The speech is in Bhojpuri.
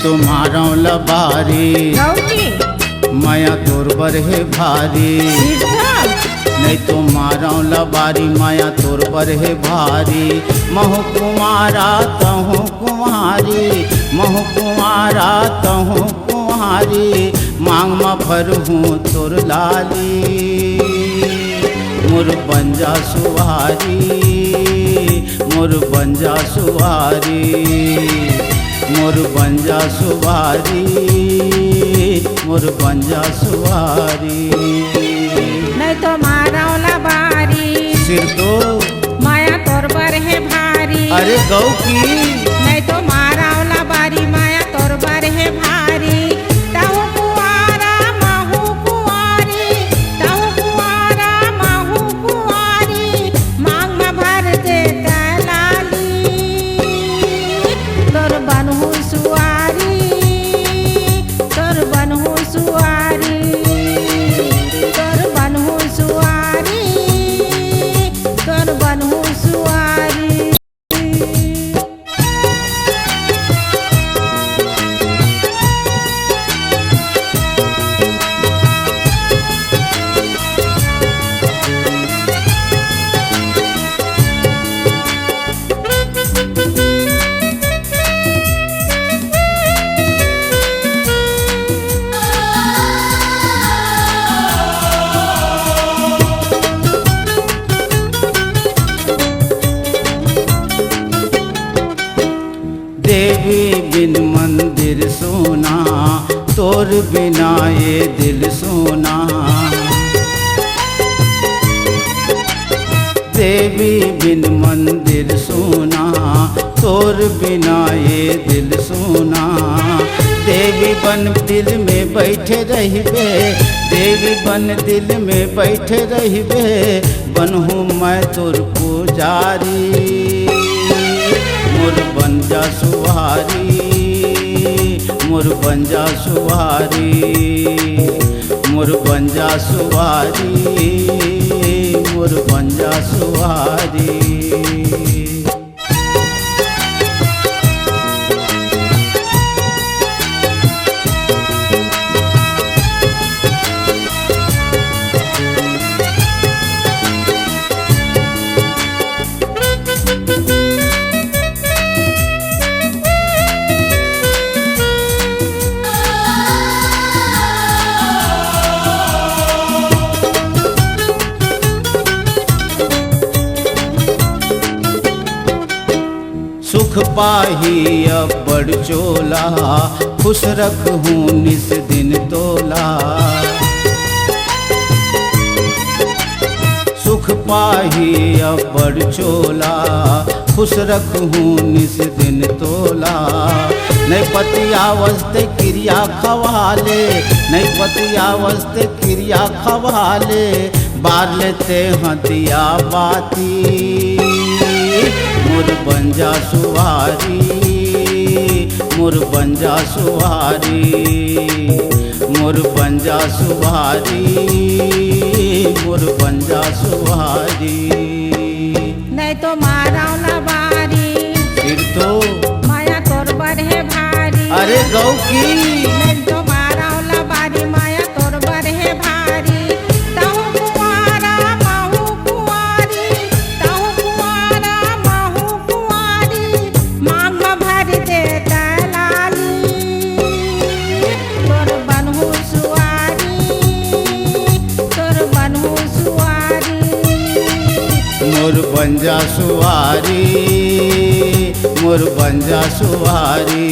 तो मारो लबारी माया तोर बर है भारी। नहीं तो मारो लबारी माया तोर बर है भारी। महु कुमारा तहु कुमारी महु कुमारा तहु कुमारी। मांग में भरहूँ तोर लाली मोर बंजा सुहारी मोर बंजा सुहारी मोर बंजा सुहारी मोर बंजा सुहारी। नहीं तो मारा लबारी सिर तो माया तोर बर है भारी। अरे गौ की नहीं तो मारा लबारी माया तोर बर है भारी। तहु कुआरा महु कुआरी तहु कुआरा महु कुआरी। मांग में भर दे दलाली तोर बनहु सुआरी तोर बनहु सुआरी तोर बनहु सुआरी तोर बनहु सुआरी। देवी बिन मंदिर सोना तोर बिना ये दिल सोना। देवी बिन मंदिर सोना तोर बिना ये दिल सोना। देवी बन दिल में बैठे रहिबे देवी बन दिल में बैठे रहिबे। बनहूँ मैं तोर पुजारी मोर बंजा सुहारी मोर बंजा सुहारी मोर बंजा सुहारी मोर बंजा सुहारी। सुख पाही अब बड़ चोला खुश रखूँ निस दिन तोला। सुख पाही अब बड़ चोला खुश रखूँ निस दिन तोला। नहीं पतिया वस्ते क्रिया खवाले नहीं पतिया वस्ते क्रिया खवाले। बार लेते हथिया बाती मोर बंजा सुहारी मोर बंजा सुहारी मोर बंजा सुहारी मोर बंजा सुहारी। नहीं तो मारा लबारी फिर तो माया तोर बर है भारी। अरे गौ की नहीं तो मारा लबारी माया तोर बर है भारी। तहु कुआरा महु कुआरी तहु कुआरा महु कुआरी। मांग में भर दे दलाली तोर बनहु सुआरी तोर बनहु सुआरी मोर बंजा सुहारी मोर बंजा सुहारी।